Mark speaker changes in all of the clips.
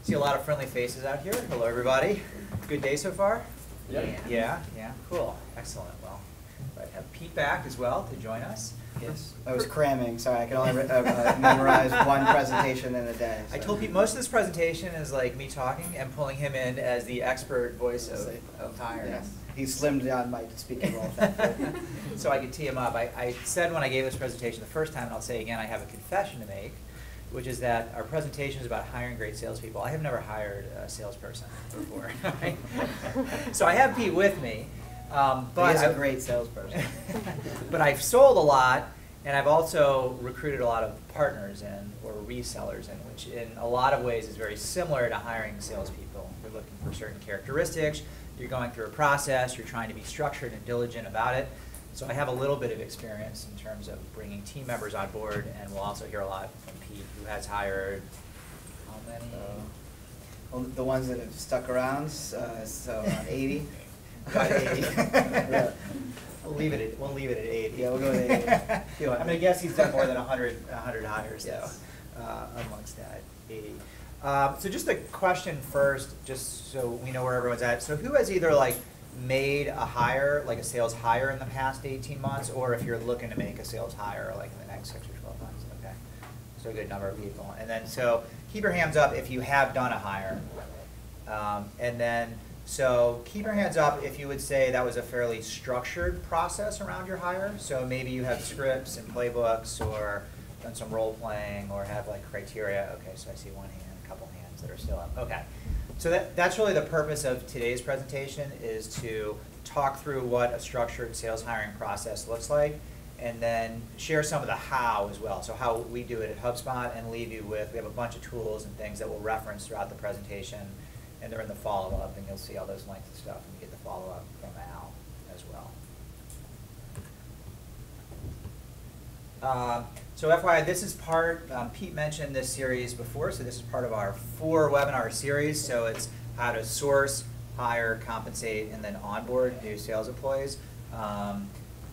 Speaker 1: See a lot of friendly faces out here. Hello, everybody. Good day so far?
Speaker 2: Yep.
Speaker 1: Yeah, cool. Excellent. Well, I have Pete back as well to join us.
Speaker 2: Yes, I was cramming. Sorry, I could only memorize one presentation in a day. So.
Speaker 1: I told Pete most of this presentation is like me talking and pulling him in as the expert voice of hiring.
Speaker 2: Yes. He slimmed down my speaking role.
Speaker 1: So I could tee him up. I said when I gave this presentation the first time, and I'll say again, I have a confession to make, which is that our presentation is about hiring great salespeople. I have never hired a salesperson before. So I have Pete with me.
Speaker 2: But he's a great salesperson.
Speaker 1: But I've sold a lot, and I've also recruited a lot of partners in, or resellers in, which in a lot of ways is very similar to hiring salespeople. You're looking for certain characteristics, you're going through a process, you're trying to be structured and diligent about it. So I have a little bit of experience in terms of bringing team members on board, and we'll also hear a lot from Pete, who has hired how many?
Speaker 2: Well, the ones that have stuck around, so 80.
Speaker 1: About 80.
Speaker 2: Yeah.
Speaker 1: We'll leave it at 80.
Speaker 2: Yeah, we'll go with 80.
Speaker 1: I'm going to guess he's done more than 100 hires,
Speaker 2: yes.
Speaker 1: though, amongst that 80. So just a question first, just so we know where everyone's at. So who has either like made a hire, like a sales hire in the past 18 months, or if you're looking to make a sales hire like in the next 6 or 12 months? Okay, so a good number of people. And then so keep your hands up if you have done a hire. And then so keep your hands up if you would say that was a fairly structured process around your hire. So maybe you have scripts and playbooks, or done some role playing, or have like criteria. Okay, so I see one hand, a couple hands that are still up. Okay, so that's really the purpose of today's presentation, is to talk through what a structured sales hiring process looks like, and then share some of the how as well. So how we do it at HubSpot, and leave you with, we have a bunch of tools and things that we'll reference throughout the presentation, and they're in the follow-up, and you'll see all those links and stuff, and you get the follow-up from Al as well. So FYI, this is part, Pete mentioned this series before, so this is part of our 4-webinar series. So it's how to source, hire, compensate, and then onboard new sales employees.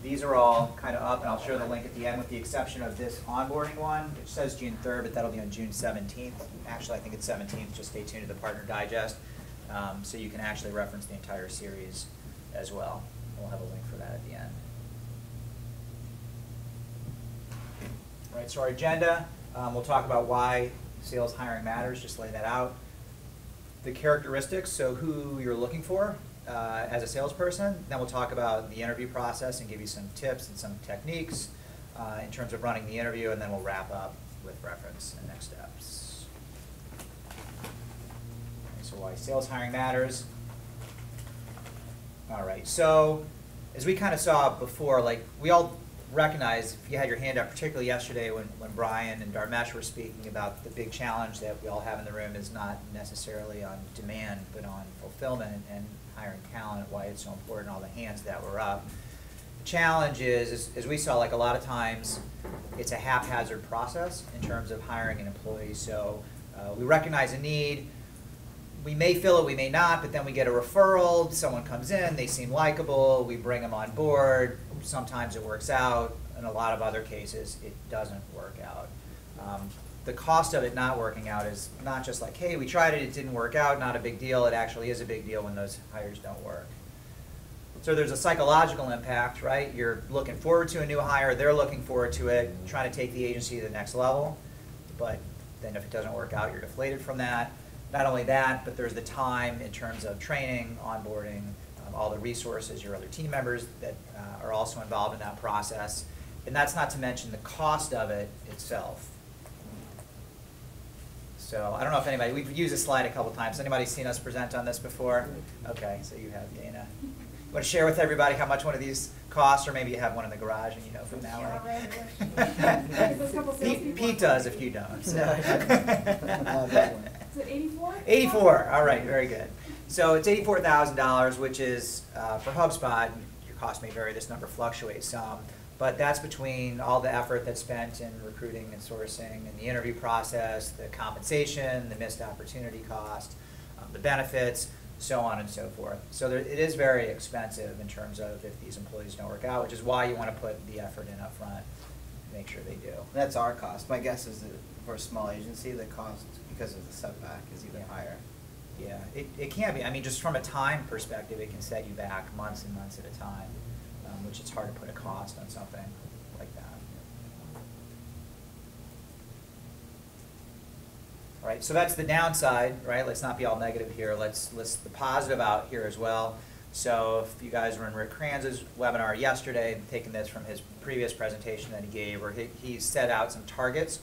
Speaker 1: These are all kind of up, and I'll show the link at the end, with the exception of this onboarding one, which says June 3rd, but that'll be on June 17th. Actually, I think it's 17th. Just stay tuned to the Partner Digest, so you can actually reference the entire series as well. We'll have a link for that at the end. All right, so our agenda, we'll talk about why sales hiring matters, just lay that out. The characteristics, so who you're looking for as a salesperson. Then we'll talk about the interview process and give you some tips and some techniques in terms of running the interview, and then we'll wrap up with reference and next steps. Okay, so why sales hiring matters. All right, so as we kind of saw before, like we all recognize, if you had your hand up, particularly yesterday when Brian and Dharmesh were speaking about the big challenge that we all have in the room is not necessarily on demand, but on fulfillment and hiring talent, why it's so important, all the hands that were up. The challenge is, as we saw, like a lot of times, it's a haphazard process in terms of hiring an employee. So we recognize a need, we may fill it, we may not, but then we get a referral, someone comes in, they seem likable, we bring them on board, sometimes it works out, in a lot of other cases it doesn't work out. The cost of it not working out is not just like, hey, we tried it, it didn't work out, not a big deal. It actually is a big deal when those hires don't work. So there's a psychological impact, right? You're looking forward to a new hire, they're looking forward to it, trying to take the agency to the next level, but then if it doesn't work out, you're deflated from that. Not only that, but there's the time in terms of training, onboarding, all the resources, your other team members that are also involved in that process. And that's not to mention the cost of it itself. So I don't know if anybody, we've used this slide a couple times. Anybody seen us present on this before? Okay, so you have, Dana. Want to share with everybody how much one of these costs, or maybe you have one in the garage and you know from now on. Pete does if you don't. So.
Speaker 3: Is it 84?
Speaker 1: 84, all right, very good. So it's $84,000, which is, for HubSpot, your cost may vary, this number fluctuates some, but that's between all the effort that's spent in recruiting and sourcing and the interview process, the compensation, the missed opportunity cost, the benefits, so on and so forth. So it is very expensive in terms of if these employees don't work out, which is why you want to put the effort in up front. make sure they do.
Speaker 2: That's our cost. My guess is that for a small agency, the cost, because of the setback, is even higher.
Speaker 1: Yeah, it can be. I mean, just from a time perspective, it can set you back months and months at a time, which it's hard to put a cost on something like that. All right, so that's the downside, right? Let's not be all negative here. Let's list the positive out here as well. So if you guys were in Rick Kranz's webinar yesterday, taking this from his previous presentation that he gave, where he set out some targets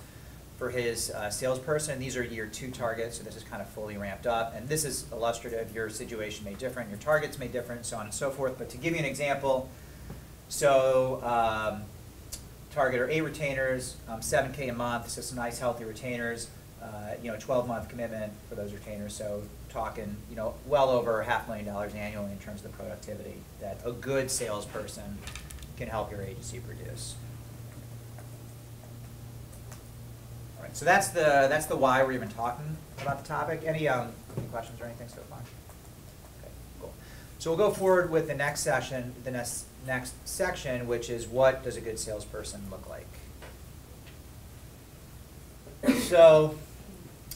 Speaker 1: for his salesperson. These are year 2 targets, so this is kind of fully ramped up. And this is illustrative. Your situation may differ, your targets may differ, so on and so forth. But to give you an example, so target are 8 retainers, $7K a month, so some nice healthy retainers. 12-month commitment for those retainers, so talking, well over $500,000 annually in terms of the productivity that a good salesperson can help your agency produce. All right, so that's the why we're even talking about the topic. Any questions or anything so far? Okay, cool. So we'll go forward with the next session, the next section, which is what does a good salesperson look like? So,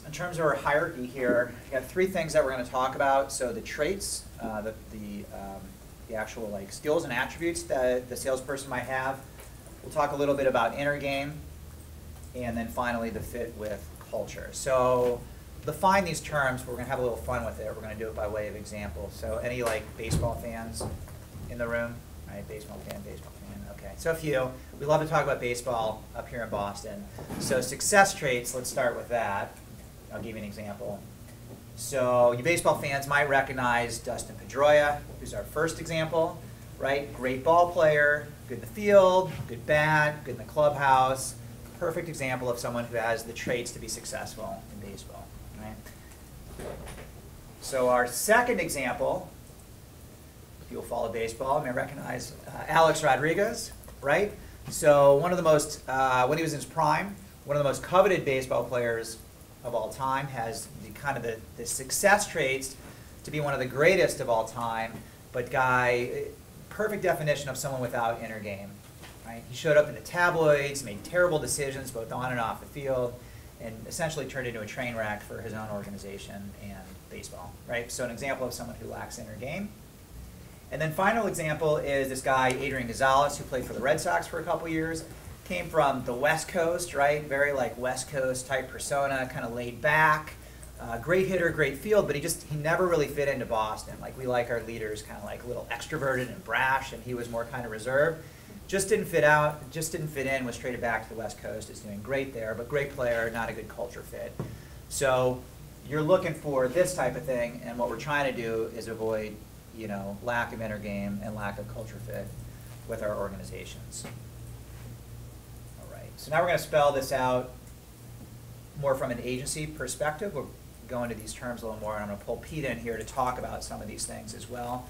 Speaker 1: in terms of our hierarchy here, we got 3 things that we're going to talk about. So the traits, the actual skills and attributes that the salesperson might have. We'll talk a little bit about inner game, and then finally the fit with culture. So define these terms, but we're going to have a little fun with it. We're going to do it by way of example. So any baseball fans in the room? Right, baseball fan. Okay, so a few. We love to talk about baseball up here in Boston. So success traits, let's start with that. I'll give you an example. So you baseball fans might recognize Dustin Pedroia, who's our first example, right? Great ball player, good in the field, good bat, good in the clubhouse. Perfect example of someone who has the traits to be successful in baseball, right? So our second example, if you'll follow baseball, you may recognize Alex Rodriguez, right? So one of the most, when he was in his prime, one of the most coveted baseball players of all time, has the success traits to be one of the greatest of all time, but perfect definition of someone without inner game, right? He showed up in the tabloids, made terrible decisions both on and off the field, and essentially turned into a train wreck for his own organization and baseball, right? So an example of someone who lacks inner game. And then final example is this guy, Adrian Gonzalez, who played for the Red Sox for a couple years. Came from the West Coast, right? Very West Coast type persona, kind of laid back. Great hitter, great field, but he never really fit into Boston. We like our leaders kind of a little extroverted and brash, and he was more kind of reserved. Just didn't fit in, was traded back to the West Coast, is doing great there, but great player, not a good culture fit. So you're looking for this type of thing, and what we're trying to do is avoid lack of inner game and lack of culture fit with our organizations. All right, so now we're going to spell this out more from an agency perspective. We'll go into these terms a little more, and I'm going to pull Pete in here to talk about some of these things as well.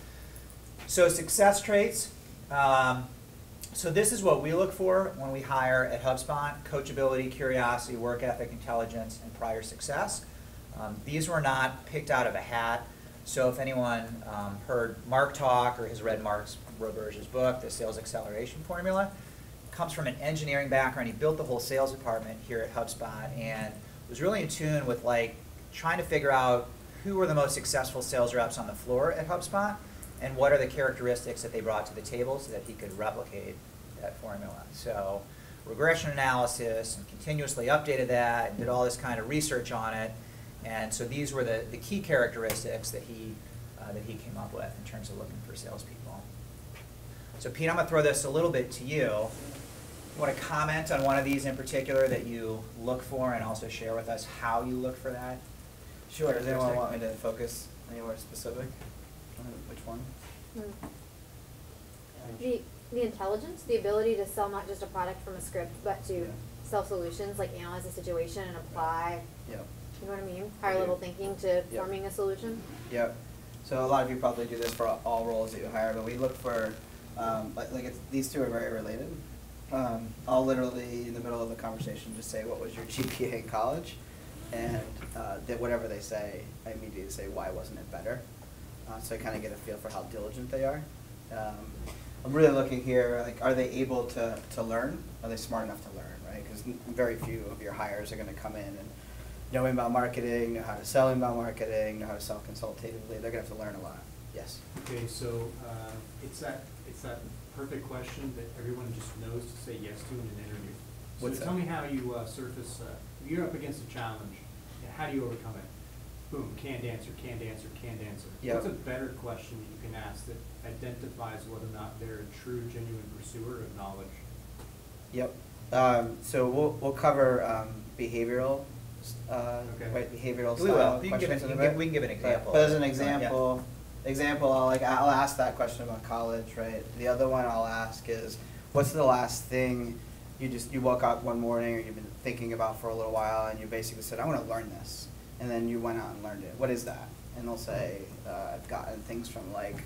Speaker 1: So success traits. So this is what we look for when we hire at HubSpot: coachability, curiosity, work ethic, intelligence, and prior success. These were not picked out of a hat. So if anyone heard Mark talk or has read Mark Roberge's book, The Sales Acceleration Formula, comes from an engineering background. He built the whole sales department here at HubSpot and was really in tune with trying to figure out who were the most successful sales reps on the floor at HubSpot and what are the characteristics that they brought to the table so that he could replicate that formula. So regression analysis, and continuously updated that and did all this kind of research on it. And so these were the key characteristics that he came up with in terms of looking for salespeople. So Pete, I'm going to throw this a little bit to you. You want to comment on one of these in particular that you look for, and also share with us how you look for that?
Speaker 2: Sure. Does anyone want me to focus anywhere specific? Which one?
Speaker 3: The intelligence, the ability to sell not just a product from a script, but to sell solutions, analyze the situation and apply.
Speaker 2: Yep.
Speaker 3: You know what I mean? Higher level thinking to forming a solution.
Speaker 2: Yep. So a lot of you probably do this for all roles that you hire, but we look for, these two are very related. I'll literally, in the middle of the conversation, just say, what was your GPA in college? And that whatever they say, I immediately say, why wasn't it better? So I kind of get a feel for how diligent they are. A I'm really looking here, like, are they able to learn? Are they smart enough to learn, right? Because very few of your hires are going to come in and know inbound marketing, know how to sell inbound marketing, know how to sell consultatively. They're going to have to learn a lot. Yes.
Speaker 4: Okay, so it's that perfect question that everyone just knows to say yes to in an interview. So
Speaker 2: What's
Speaker 4: tell
Speaker 2: that?
Speaker 4: me how you surface, if you're up against a challenge, how do you overcome it? Boom, canned answer, canned answer, canned answer.
Speaker 2: Yep.
Speaker 4: What's a better question that you can ask that identifies whether or not they're a true, genuine pursuer of knowledge?
Speaker 2: Yep. So we'll cover behavioral,
Speaker 4: Okay.
Speaker 2: right? Behavioral
Speaker 1: We will.
Speaker 2: style
Speaker 1: You can give
Speaker 2: questions
Speaker 1: it-
Speaker 2: in a
Speaker 1: you can-
Speaker 2: bit.
Speaker 1: we can give an example.
Speaker 2: But as an
Speaker 1: Yeah.
Speaker 2: example, I'll ask that question about college, right? The other one I'll ask is, what's the last thing you woke up one morning or you've been thinking about for a little while and you basically said, I want to learn this, and then you went out and learned it. What is that? And they'll say, I've gotten things from like,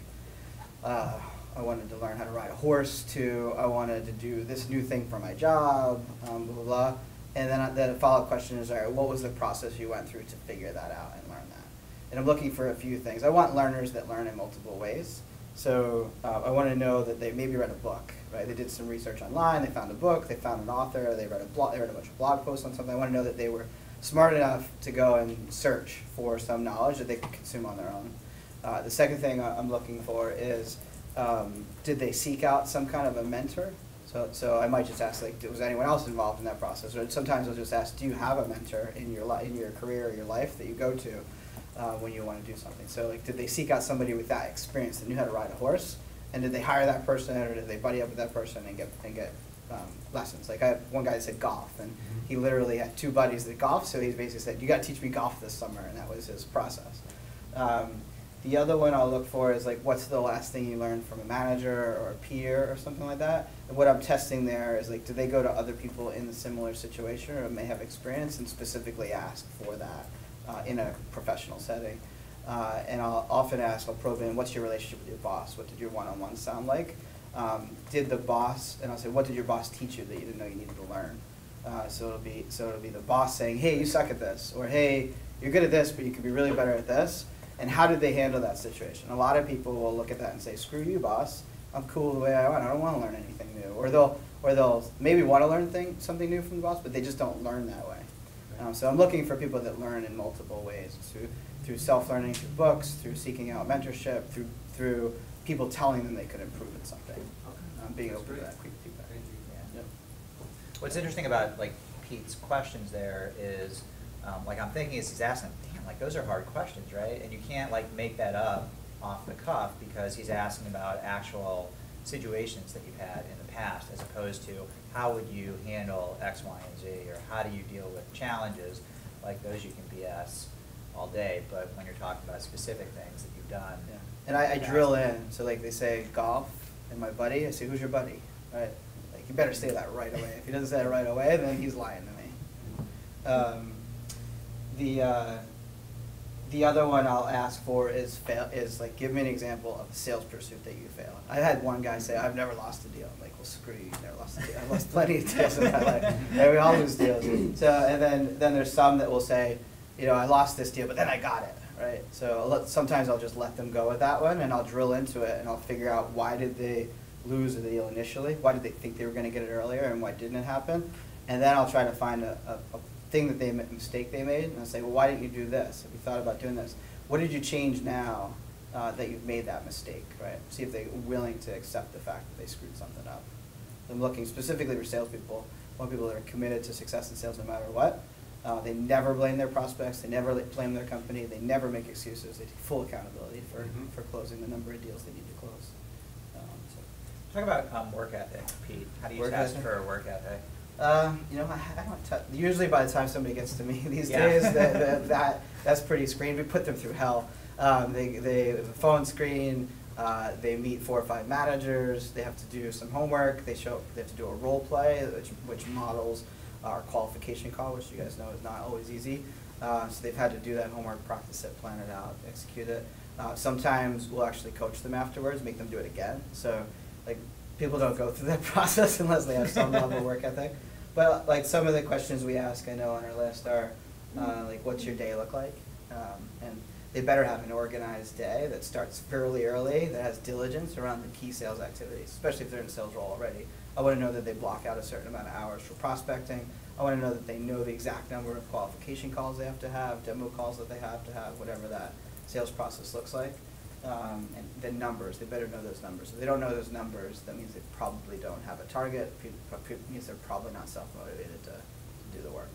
Speaker 2: I wanted to learn how to ride a horse, to I wanted to do this new thing for my job, blah, blah, blah. And then the follow-up question is, all right, what was the process you went through to figure that out and learn that? And I'm looking for a few things. I want learners that learn in multiple ways. So I want to know that they maybe read a book, right? They did some research online, they found a book, they found an author, they read a bunch of blog posts on something. I want to know that they were smart enough to go and search for some knowledge that they could consume on their own. The second thing I'm looking for is, did they seek out some kind of a mentor? So I might just ask, like, was anyone else involved in that process? Or sometimes I'll just ask, do you have a mentor in your career or your life that you go to when you want to do something? So, like, did they seek out somebody with that experience that knew how to ride a horse? And did they hire that person, or did they buddy up with that person and get lessons? Like, I have one guy that said golf, and he literally had two buddies that golf, so he basically said, you got to teach me golf this summer, and that was his process. The other one I'll look for is, like, what's the last thing you learned from a manager or a peer or something like that? And what I'm testing there is, like, do they go to other people in a similar situation or may have experience and specifically ask for that in a professional setting? And I'll often ask, I'll probe in, what's your relationship with your boss? What did your one-on-one sound like? Did the boss, and I'll say, what did your boss teach you that you didn't know you needed to learn? So it'll be the boss saying, hey, you suck at this, or hey, you're good at this, but you could be really better at this. And how did they handle that situation? A lot of people will look at that and say, screw you, boss. I'm cool the way I want. I don't want to learn anything new. Or they'll maybe want to learn something new from the boss, but they just don't learn that way. So I'm looking for people that learn in multiple ways, through self-learning, through books, through seeking out mentorship, through people telling them they could improve at something.
Speaker 4: Okay.
Speaker 2: Being
Speaker 4: That's
Speaker 2: open to
Speaker 4: great.
Speaker 2: that quick feedback.
Speaker 4: Thank you.
Speaker 1: Yeah.
Speaker 2: Yep.
Speaker 1: What's interesting about like Pete's questions there is, like I'm thinking is he's asking, damn, like those are hard questions, right? And you can't like make that up off the cuff because he's asking about actual situations that you've had in the past, as opposed to how would you handle X, Y, and Z, or how do you deal with challenges like those. You can BS all day, but when you're talking about specific things that you've done.
Speaker 2: Yeah. And I drill in, so like they say golf, and my buddy, I say, who's your buddy? Right? Like, you better say that right away. If he doesn't say it right away, then he's lying to me. The other one I'll ask for is like, give me an example of a sales pursuit that you failed. I had one guy say, I've never lost a deal. I'm like, well, screw you, you've never lost a deal. I've lost plenty of deals in my life. And we all lose deals. So, and then there's some that will say, you know, I lost this deal, but then I got it, right? So sometimes I'll just let them go with that one, and I'll drill into it, and I'll figure out why did they lose the deal initially? Why did they think they were going to get it earlier, and why didn't it happen? And then I'll try to find a thing that a mistake they made, and I'll say, well, why didn't you do this? Have you thought about doing this? What did you change now that you've made that mistake, right? See if they're willing to accept the fact that they screwed something up. I'm looking specifically for salespeople. I want people that are committed to success in sales no matter what. They never blame their prospects. They never blame their company. They never make excuses. They take full accountability for closing the number of deals they need to close.
Speaker 1: Talk about work ethic, Pete. How do you
Speaker 2: Work
Speaker 1: test
Speaker 2: ethic?
Speaker 1: for a work ethic?
Speaker 2: You know, I don't usually by the time somebody gets to me these
Speaker 1: Yeah.
Speaker 2: days, that's pretty screened. We put them through hell. They have a phone screen. They meet 4 or 5 managers. They have to do some homework. They have to do a role play, which models our qualification call, which you guys know is not always easy. So they've had to do that homework, practice it, plan it out, execute it. Sometimes we'll actually coach them afterwards, make them do it again. So, like, people don't go through that process unless they have some level of work ethic. But like some of the questions we ask, I know on our list are like, what's your day look like? And they better have an organized day that starts fairly early, that has diligence around the key sales activities, especially if they're in a sales role already. I want to know that they block out a certain amount of hours for prospecting. I want to know that they know the exact number of qualification calls they have to have, demo calls that they have to have, whatever that sales process looks like. And the numbers, they better know those numbers. If they don't know those numbers, that means they probably don't have a target. It means they're probably not self-motivated to do the work.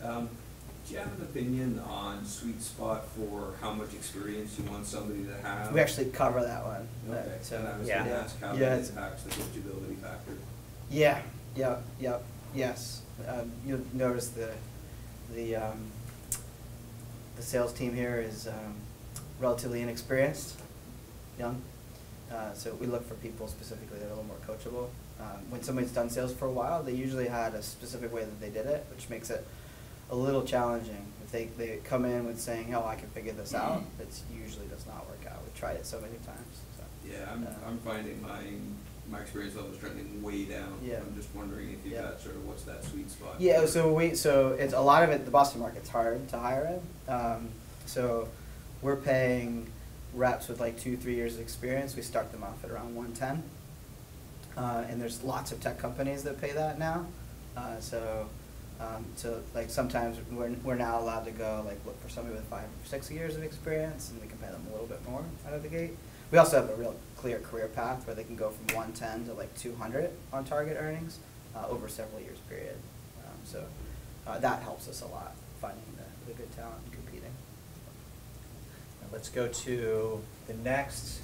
Speaker 5: Do you have an opinion on sweet spot for how much experience you want somebody to have?
Speaker 2: We actually cover that one.
Speaker 5: Okay,
Speaker 2: So,
Speaker 5: and I was
Speaker 1: yeah.
Speaker 5: gonna ask how
Speaker 2: Yeah,
Speaker 5: that
Speaker 2: it's-
Speaker 5: impacts the coachability factor.
Speaker 2: Yeah, yes. You'll notice the sales team here is relatively inexperienced, young. So we look for people specifically that are a little more coachable. When somebody's done sales for a while, they usually had a specific way that they did it, which makes it a little challenging. If they come in with saying, "Oh, I can figure this out," it usually does not work out. We've tried it so many times. So.
Speaker 5: Yeah, I'm finding my experience level is trending way down.
Speaker 2: Yeah.
Speaker 5: I'm just wondering if you've
Speaker 2: Yeah.
Speaker 5: got sort of what's that sweet spot?
Speaker 2: Yeah, so it's a lot of it, the Boston market's hard to hire in. So we're paying reps with like 2-3 years of experience. We start them off at around 110. And there's lots of tech companies that pay that now. So like sometimes we're now allowed to go like look for somebody with 5 or 6 years of experience, and we can pay them a little bit more out of the gate. We also have a real clear career path where they can go from 110 to like 200 on target earnings over several years period. So that helps us a lot, finding the good talent and competing.
Speaker 1: Now let's go to the next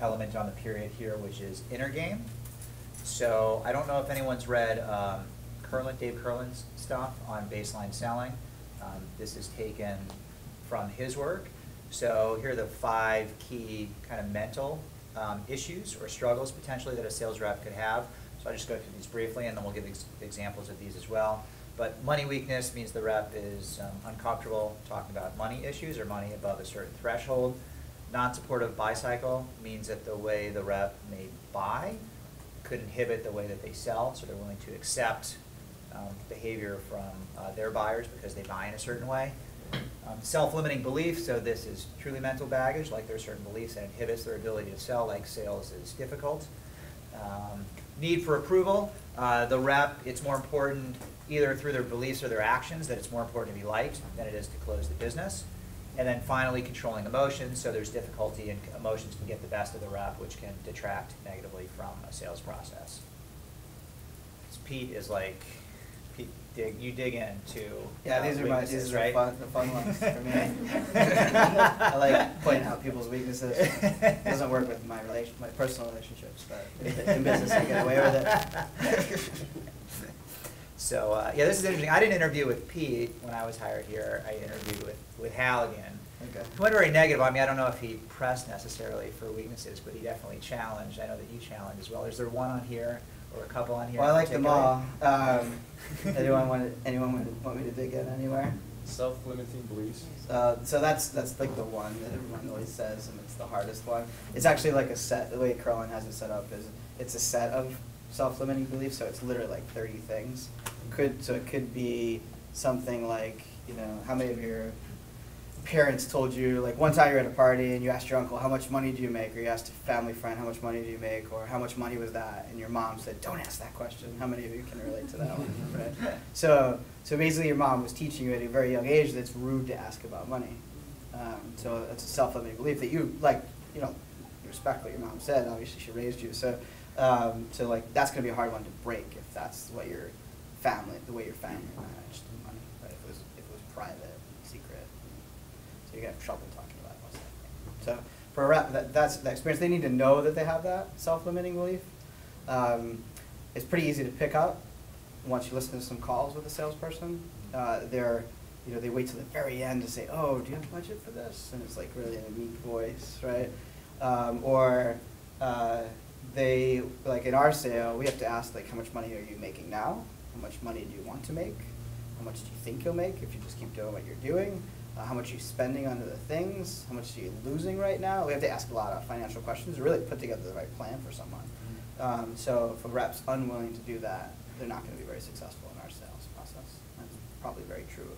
Speaker 1: element on the period here, which is inner game. So I don't know if anyone's read Dave Curlin's stuff on baseline selling. This is taken from his work. So here are the 5 key kind of mental issues or struggles potentially that a sales rep could have. So I'll just go through these briefly, and then we'll give examples of these as well. But money weakness means the rep is uncomfortable talking about money issues or money above a certain threshold. Non-supportive buy cycle means that the way the rep may buy could inhibit the way that they sell, so they're willing to accept behavior from their buyers because they buy in a certain way. Self-limiting belief, so this is truly mental baggage, like there are certain beliefs that inhibits their ability to sell, like sales is difficult. Need for approval, the rep, it's more important either through their beliefs or their actions that it's more important to be liked than it is to close the business. And then finally, controlling emotions, so there's difficulty and emotions can get the best of the rep, which can detract negatively from a sales process. So Pete is like, you dig into
Speaker 2: Yeah, these are
Speaker 1: weaknesses,
Speaker 2: the
Speaker 1: right?
Speaker 2: fun ones for me. I like pointing out people's weaknesses. It doesn't work with my personal relationships, but in business I get away with it.
Speaker 1: So yeah, this is interesting. I didn't interview with Pete when I was hired here. I interviewed with Halligan.
Speaker 2: Okay.
Speaker 1: He wasn't very negative on me. I don't know if he pressed necessarily for weaknesses, but he definitely challenged. I know that you challenged as well. Is there one on here or a couple on here?
Speaker 2: Well, I
Speaker 1: in
Speaker 2: like them
Speaker 1: particular?
Speaker 2: all. Anyone want me to dig in anywhere?
Speaker 6: Self-limiting beliefs.
Speaker 2: So that's like the one that everyone always says, and it's the hardest one. It's actually like a set. The way Curlin has it set up is it's a set of self-limiting beliefs. So it's literally like 30 things. So it could be something like, how many of your parents told you, like one time you're at a party and you asked your uncle, how much money do you make? Or you asked a family friend, how much money do you make? Or how much money was that? And your mom said, don't ask that question. How many of you can relate to that one? Right? So basically your mom was teaching you at a very young age that it's rude to ask about money. So it's a self-limiting belief that you respect what your mom said. Obviously she raised you. So like that's going to be a hard one to break if that's what your family, the way your family managed the money, right? If it was private, secret, so you have trouble talking about most of that thing. So for a rep, that's the experience. They need to know that they have that self-limiting belief. It's pretty easy to pick up once you listen to some calls with a salesperson. They wait till the very end to say, "Oh, do you have a budget for this?" And it's like really in a meek voice, right? They, like in our sale, we have to ask like, how much money are you making now? How much money do you want to make? How much do you think you'll make if you just keep doing what you're doing? How much are you spending on other things? How much are you losing right now? We have to ask a lot of financial questions to really put together the right plan for someone. So if a rep's unwilling to do that, they're not going to be very successful in our sales process. That's probably very true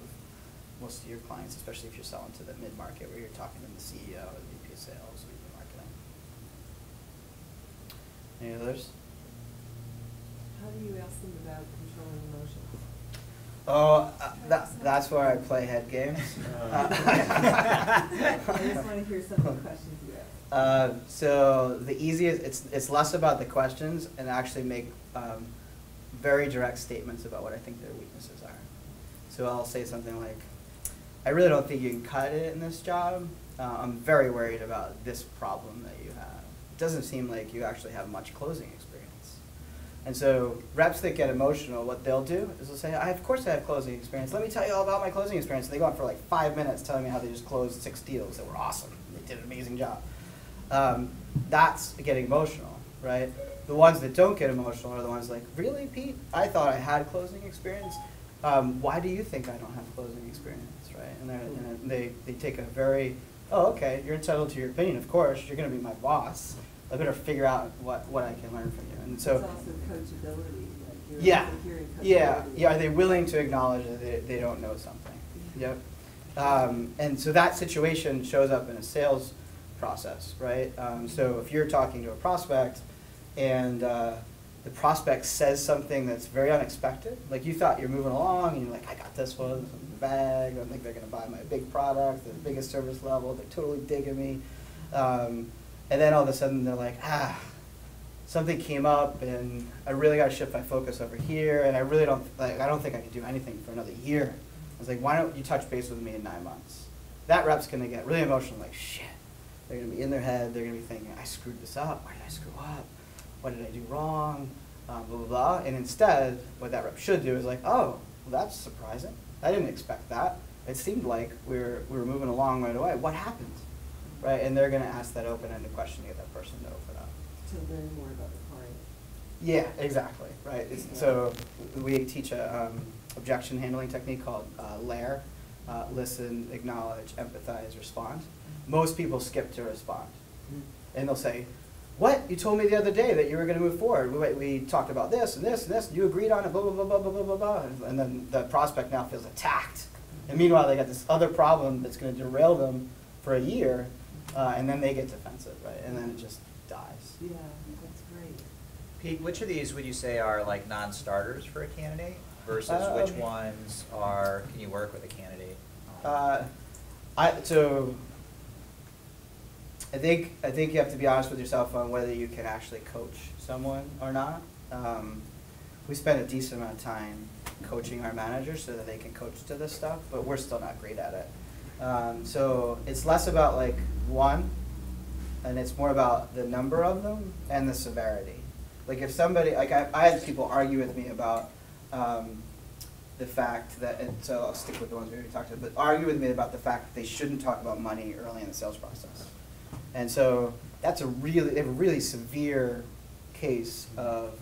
Speaker 2: most of your clients, especially if you're selling to the mid-market where you're talking to the CEO or the VP of sales, VP of marketing. Any others?
Speaker 7: How do you ask them about controlling emotions?
Speaker 2: Oh, that's where I play head games.
Speaker 7: I just want to hear some of the questions you ask.
Speaker 2: So the easiest, it's less about the questions and actually make very direct statements about what I think their weaknesses are. So I'll say something like, I really don't think you can cut it in this job. I'm very worried about this problem that you have. It doesn't seem like you actually have much closing experience. And so reps that get emotional, what they'll do is they'll say, of course I have closing experience. Let me tell you all about my closing experience. And they go on for like 5 minutes telling me how they just closed 6 deals that were awesome. They did an amazing job. That's getting emotional, right? The ones that don't get emotional are the ones like, really, Pete? I thought I had closing experience. Why do you think I don't have closing experience, right? And they take a very, oh, okay, you're entitled to your opinion, of course. You're going to be my boss. I better figure out what I can learn from you. And so,
Speaker 7: It's also coachability. Like you're
Speaker 2: yeah,
Speaker 7: also hearing
Speaker 2: yeah,
Speaker 7: coachability.
Speaker 2: yeah. Are they willing to acknowledge that they don't know something? Yep. And so that situation shows up in a sales process, right? So if you're talking to a prospect and the prospect says something that's very unexpected, like you thought you're moving along and you're like, I got this one in the bag, I think they're going to buy my big product, the biggest service level, they're totally digging me. And then all of a sudden they're like, something came up and I really got to shift my focus over here and I really don't, I don't think I can do anything for another year. I was like, why don't you touch base with me in 9 months? That rep's going to get really emotional, like, shit. They're going to be in their head, they're going to be thinking, I screwed this up, why did I screw up? What did I do wrong? Blah, blah, blah. And instead, what that rep should do is like, oh, well, that's surprising. I didn't expect that. It seemed like we were moving along right away. What happened? Right? And they're going to ask that open-ended question to get that person to open up.
Speaker 7: To learn more about the client.
Speaker 2: Yeah, exactly. Right. So we teach a objection handling technique called LAIR, listen, acknowledge, empathize, respond. Most people skip to respond, and they'll say, "What? You told me the other day that you were going to move forward. We talked about this and this and this. And you agreed on it. Blah blah blah blah blah blah blah." And then the prospect now feels attacked, and meanwhile they got this other problem that's going to derail them for a year, and then they get defensive, right? And then it just dies.
Speaker 7: Yeah, that's great.
Speaker 1: Pete, which of these would you say are like non-starters for a candidate versus which ones are, can you work with a candidate? I think you have to be honest with yourself on whether you can actually coach someone or not. We spend a decent amount of time coaching our managers so that they can coach to this stuff, but we're still not great at it. So it's less about like one, and it's more about the number of them and the severity. Like if somebody, like I had people argue with me about the fact that, and so I'll stick with the ones we already talked about, but argue with me about the fact that they shouldn't talk about money early in the sales process. And so that's they have a really severe case of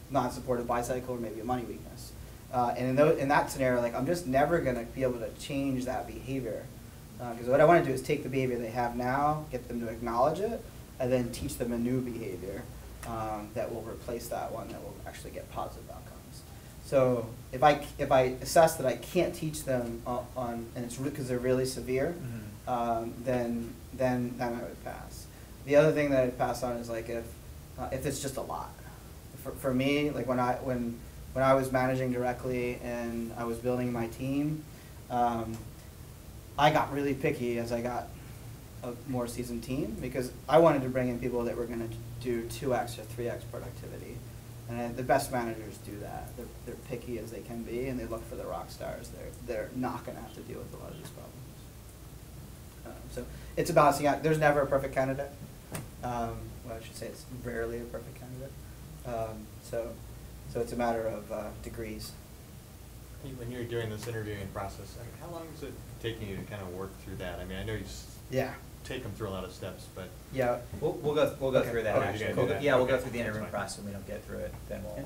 Speaker 1: non-supportive buy cycle or maybe a money weakness. And in that scenario, like I'm just never going to be able to change that behavior. Because what I want to do is take the behavior they have now, get them to acknowledge it, and then teach them a new behavior that will replace that one that will actually get positive outcomes. So if I assess that I can't teach them on and it's because they're really severe, then I would pass. The other thing that I'd pass on is like if it's just a lot. For me, like when I was managing directly and I was building my team, I got really picky as I got a more seasoned team because I wanted to bring in people that were going to do 2x or 3x productivity. And the best managers do that. They're picky as they can be, and they look for the rock stars. They're not going to have to deal with a lot of these problems. So it's a balancing act. There's never a perfect candidate. Well, I should say it's rarely a perfect candidate. So it's a matter of degrees.
Speaker 6: When you're doing this interviewing process, I mean, how long is it taking you to kind of work through that? I mean, I know you take them through a lot of steps, but
Speaker 1: Yeah, we'll go
Speaker 2: Okay.
Speaker 1: through that
Speaker 6: Okay,
Speaker 1: actually.
Speaker 6: you're gonna do that.
Speaker 1: Yeah, we'll go
Speaker 6: Okay,
Speaker 1: through the
Speaker 6: that's
Speaker 1: interviewing
Speaker 6: fine.
Speaker 1: process. When we don't get through it, then we'll
Speaker 2: Yeah.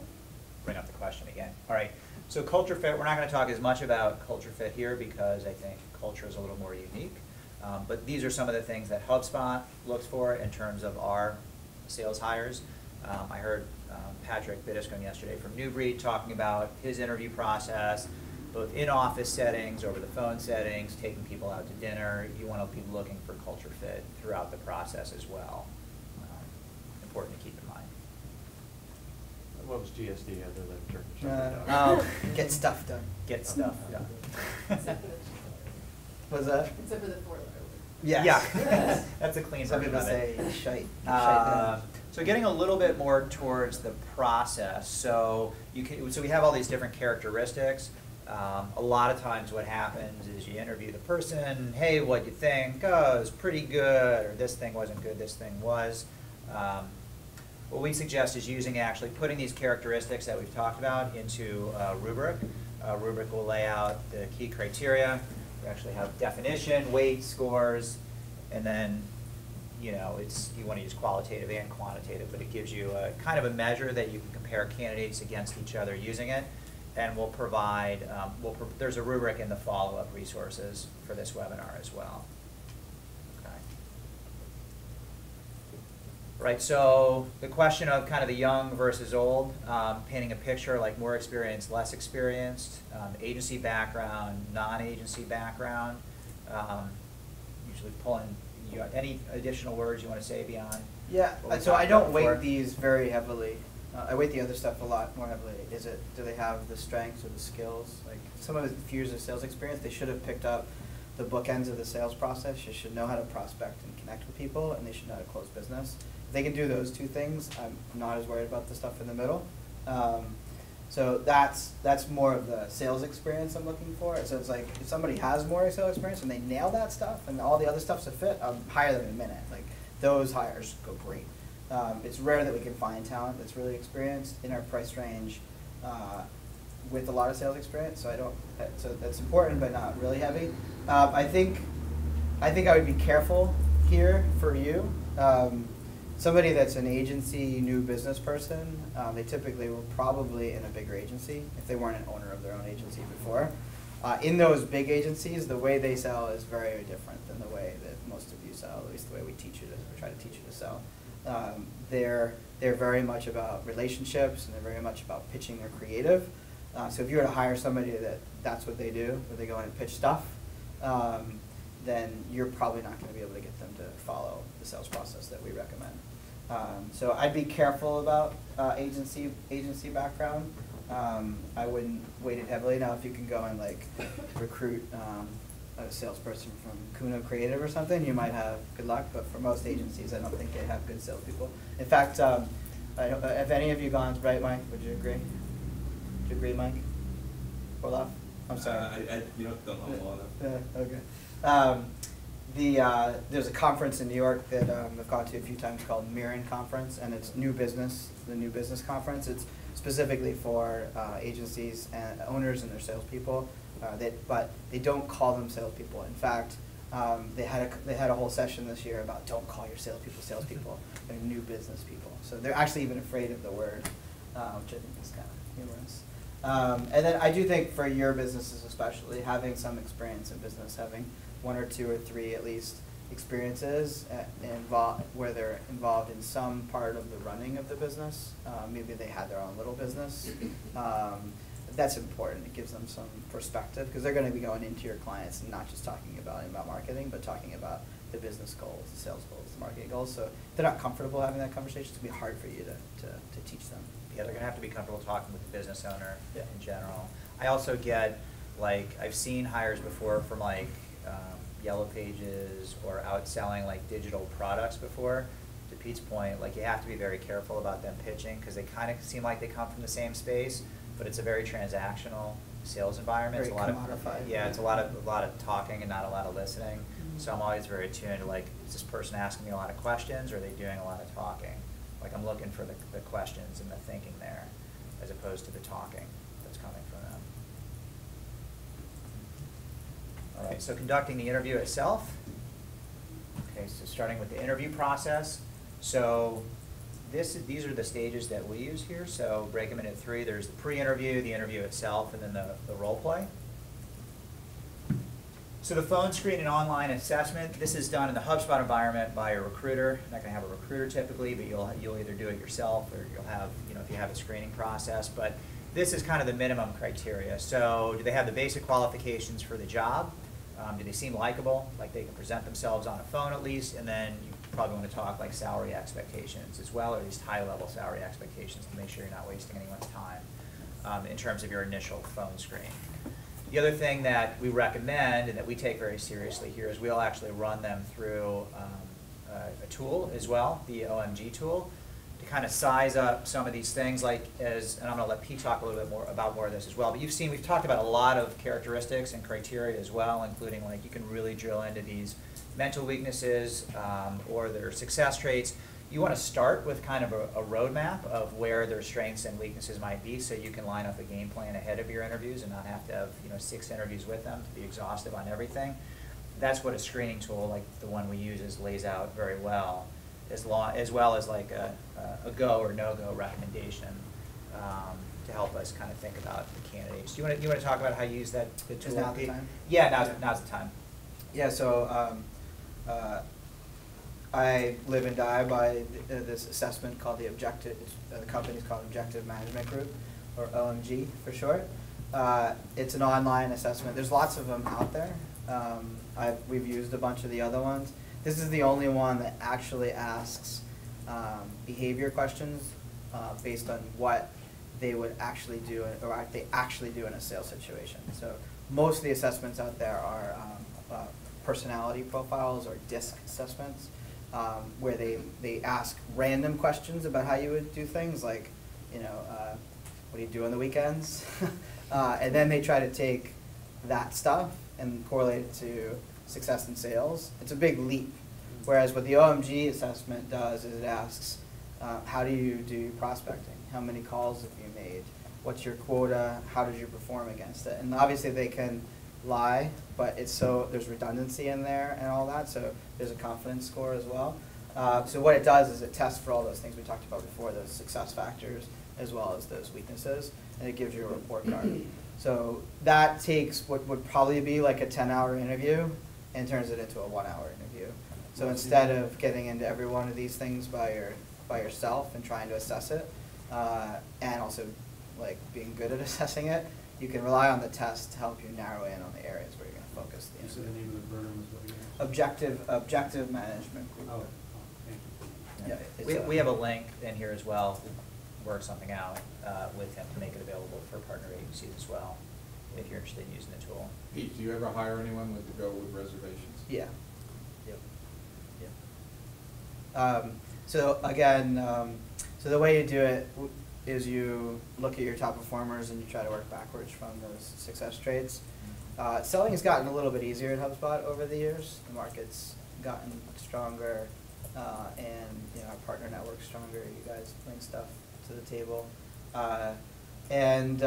Speaker 1: bring up the question again. All right. So culture fit. We're not going to talk as much about culture fit here because I think culture is a little more unique. But these are some of the things that HubSpot looks for in terms of our sales hires. I heard Patrick Biddiscombe yesterday from Newbreed talking about his interview process. both in-office settings, over the phone settings, taking people out to dinner. You want to be looking for culture fit throughout the process as well. Important to keep in mind.
Speaker 6: What was GSD other than turkey chop?
Speaker 2: Get stuff done.
Speaker 1: Get stuff done.
Speaker 7: Except for the,
Speaker 2: What's that?
Speaker 7: except for the 4-letter word.
Speaker 2: Yes.
Speaker 1: Yeah, that's a clean
Speaker 2: Some
Speaker 1: version
Speaker 2: people
Speaker 1: of it.
Speaker 2: say shite.
Speaker 1: So getting a little bit more towards the process. So so we have all these different characteristics. A lot of times what happens is you interview the person, hey, what'd you think? Oh, it was pretty good, or this thing wasn't good, this thing was. What we suggest is actually putting these characteristics that we've talked about into a rubric. A rubric will lay out the key criteria. We actually have definition, weight, scores, and then you want to use qualitative and quantitative, but it gives you a kind of a measure that you can compare candidates against each other using it. And we'll provide, there's a rubric in the follow-up resources for this webinar as well. Okay. Right, so the question of kind of the young versus old, painting a picture like more experienced, less experienced, agency background, non-agency background, usually pulling, any additional words you want to say beyond?
Speaker 2: Yeah,
Speaker 1: what we
Speaker 2: so I
Speaker 1: talked
Speaker 2: don't
Speaker 1: about
Speaker 2: weight
Speaker 1: before?
Speaker 2: these very heavily. I weight the other stuff a lot more heavily. Do they have the strengths or the skills? Like some of the few years of sales experience, they should have picked up the bookends of the sales process. You should know how to prospect and connect with people, and they should know how to close business. If they can do those two things, I'm not as worried about the stuff in the middle. So that's more of the sales experience I'm looking for. So it's like if somebody has more sales experience and they nail that stuff and all the other stuff's a fit, I'll hire them in a minute. Like those hires go great. It's rare that we can find talent that's really experienced in our price range with a lot of sales experience. So so that's important, but not really heavy. I think I would be careful here for you. Somebody that's an agency new business person, they typically were probably in a bigger agency if they weren't an owner of their own agency before. In those big agencies, the way they sell is very different than the way that most of you sell, at least the way we teach you to, or try to teach you to sell. They're very much about relationships, and they're very much about pitching their creative. So if you were to hire somebody that's what they do, where they go in and pitch stuff, then you're probably not going to be able to get them to follow the sales process that we recommend. So I'd be careful about agency background. I wouldn't weight it heavily. Now, if you can go and like recruit a salesperson from Kuno Creative or something, you might have good luck. But for most agencies, I don't think they have good salespeople. In fact, have any of you gone, right, Mike? Would you agree? Would you agree, Mike? Olaf? I'm sorry.
Speaker 5: I don't know a lot of.
Speaker 2: Okay. There's a conference in New York that I've gone to a few times called Mirren Conference, and it's new business, the new business conference. It's specifically for agencies and owners and their salespeople, but they don't call them salespeople. In fact, they had a whole session this year about don't call your salespeople. They're new business people. So they're actually even afraid of the word, which I think is kind of humorous. And then I do think for your businesses especially, having some experience in business, having 1 or 2 or 3 at least experiences where they're involved in some part of the running of the business. Maybe they had their own little business. That's important. It gives them some perspective because they're going to be going into your clients and not just talking about marketing, but talking about the business goals, the sales goals, the marketing goals. So if they're not comfortable having that conversation, it's going to be hard for you to teach them.
Speaker 1: Yeah, they're gonna have to be comfortable talking with the business owner
Speaker 2: Yeah.
Speaker 1: in general. I also get, I've seen hires before from Yellow Pages or outselling digital products before. To Pete's point, you have to be very careful about them pitching because they kind of seem like they come from the same space, but it's a very transactional sales environment.
Speaker 2: Very
Speaker 1: It's a lot
Speaker 2: commodified.
Speaker 1: of, yeah, it's a lot of talking and not a lot of listening. So I'm always very attuned to is this person asking me a lot of questions or are they doing a lot of talking? I'm looking for the questions and the thinking there, as opposed to the talking that's coming from them. All right, so conducting the interview itself. Okay, so starting with the interview process. So these are the stages that we use here. So break them into 3. There's the pre-interview, the interview itself, and then the role play. So the phone screen and online assessment, this is done in the HubSpot environment by a recruiter. You're not going to have a recruiter typically, but you'll either do it yourself or you'll have, if you have a screening process. But this is kind of the minimum criteria. So do they have the basic qualifications for the job? Do they seem likable, like they can present themselves on a phone at least? And then you probably want to talk like salary expectations as well, or at least high-level salary expectations to make sure you're not wasting anyone's time in terms of your initial phone screen. The other thing that we recommend and that we take very seriously here is we'll actually run them through a tool as well, the OMG tool, to kind of size up some of these things, like as, and I'm going to let Pete talk a little bit more about more of this as well, but you've seen, we've talked about a lot of characteristics and criteria as well, including like you can really drill into these mental weaknesses or their success traits. You want to start with kind of a roadmap of where their strengths and weaknesses might be, so you can line up a game plan ahead of your interviews and not have to have 6 interviews with them to be exhaustive on everything. That's what a screening tool like the one we use lays out very well, as well as like a go or no-go recommendation to help us kind of think about the candidates. Do you want to talk about how you use the tool?
Speaker 2: Is now the time?
Speaker 1: Yeah, now's the time.
Speaker 2: Yeah, so I live and die by this assessment called the Objective, the company's called Objective Management Group, or OMG for short. It's an online assessment. There's lots of them out there. We've used a bunch of the other ones. This is the only one that actually asks behavior questions based on what they would actually do, or they actually do in a sales situation. So most of the assessments out there are personality profiles or DISC assessments, where they ask random questions about how you would do things, like, what do you do on the weekends? And then they try to take that stuff and correlate it to success in sales. It's a big leap. Whereas what the OMG assessment does is it asks, how do you do prospecting? How many calls have you made? What's your quota? How did you perform against it? And obviously they can lie, but there's redundancy in there and all that, so there's a confidence score as well. So what it does is it tests for all those things we talked about before, those success factors as well as those weaknesses, and it gives you a report card. So that takes what would probably be like a 10-hour interview and turns it into a 1-hour interview. So instead of getting into every one of these things by yourself and trying to assess it, and also like being good at assessing it, you can rely on the test to help you narrow in on the areas where you're going to focus the
Speaker 4: You said
Speaker 2: interview.
Speaker 4: the name of the program was what again?
Speaker 2: Objective Management Group.
Speaker 4: Oh, thank you.
Speaker 2: Yeah, it's
Speaker 1: We have a link in here as well to work something out with him to make it available for partner agencies as well, if you're interested in using the tool.
Speaker 8: Pete, do you ever hire anyone with to go with reservations?
Speaker 2: Yeah. Yep. Yep. So again, so the way you do it is you look at your top performers and you try to work backwards from those success traits. Selling has gotten a little bit easier at HubSpot over the years. The market's gotten stronger, and our partner network's stronger. You guys bring stuff to the table, and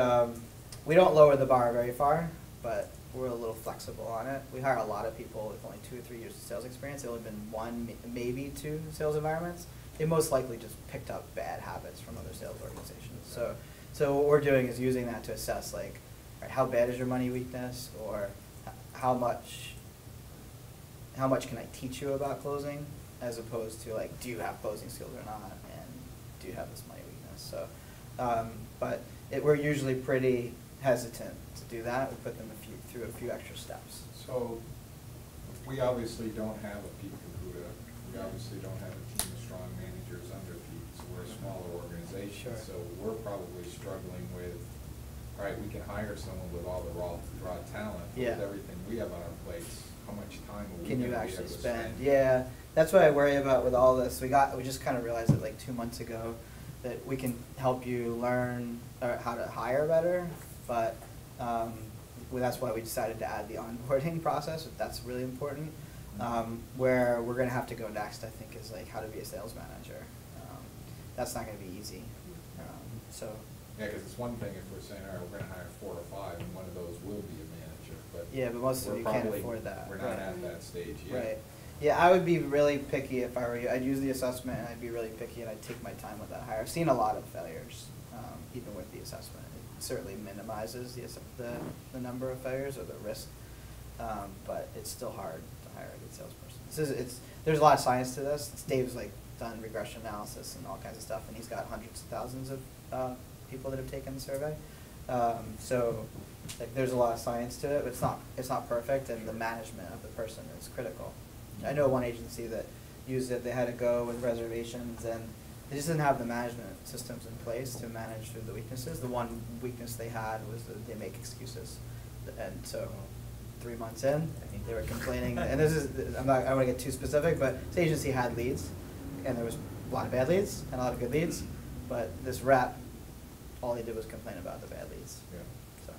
Speaker 2: we don't lower the bar very far, but we're a little flexible on it. We hire a lot of people with only 2 or 3 years of sales experience. They've only been 1, maybe 2 sales environments. They most likely just picked up bad habits from other sales organizations. So what we're doing is using that to assess, like, right, how bad is your money weakness, or how much can I teach you about closing, as opposed to like, do you have closing skills or not, and do you have this money weakness? So, but we're usually pretty hesitant to do that. We put them through a few extra steps.
Speaker 8: So, we obviously don't have a Pete Caputa. We obviously don't have a team of strong managers under Pete, so we're a smaller organization.
Speaker 2: Sure.
Speaker 8: So we're probably struggling with, all right, we can hire someone with all the raw talent. But
Speaker 2: Yeah.
Speaker 8: with everything we have on our plates, how much time are we
Speaker 2: Can you
Speaker 8: gonna be
Speaker 2: actually
Speaker 8: able to
Speaker 2: spend? Yeah, that's what I worry about with all this. We just kind of realized it like 2 months ago that we can help you learn how to hire better, but that's why we decided to add the onboarding process. That's really important. Where we're going to have to go next, I think, is like how to be a sales manager. That's not going to be easy. So.
Speaker 8: Yeah, because it's one thing if we're saying, all right, we're gonna hire 4 or 5, and one of those will be a manager, but.
Speaker 2: Yeah, but most of
Speaker 8: we're
Speaker 2: you can't
Speaker 8: probably-
Speaker 2: afford that.
Speaker 8: We're not
Speaker 2: Right.
Speaker 8: at that stage yet.
Speaker 2: Right. Yeah, I would be really picky if I were you. I'd use the assessment, and I'd be really picky, and I'd take my time with that hire. I've seen a lot of failures, even with the assessment. It certainly minimizes the number of failures or the risk, but it's still hard to hire a good salesperson. There's a lot of science to this. Dave's like done regression analysis and all kinds of stuff, and he's got hundreds of thousands of people that have taken the survey. So, like, there's a lot of science to it, but it's not perfect, and the management of the person is critical. I know one agency that used it, they had to go with reservations, and they just didn't have the management systems in place to manage through the weaknesses. The one weakness they had was that they make excuses. And so 3 months in, I think they were complaining, and this is, I don't want to get too specific, but this agency had leads, and there was a lot of bad leads and a lot of good leads, but this rep, all he did was complain about the bad leads.
Speaker 8: Yeah.
Speaker 2: So,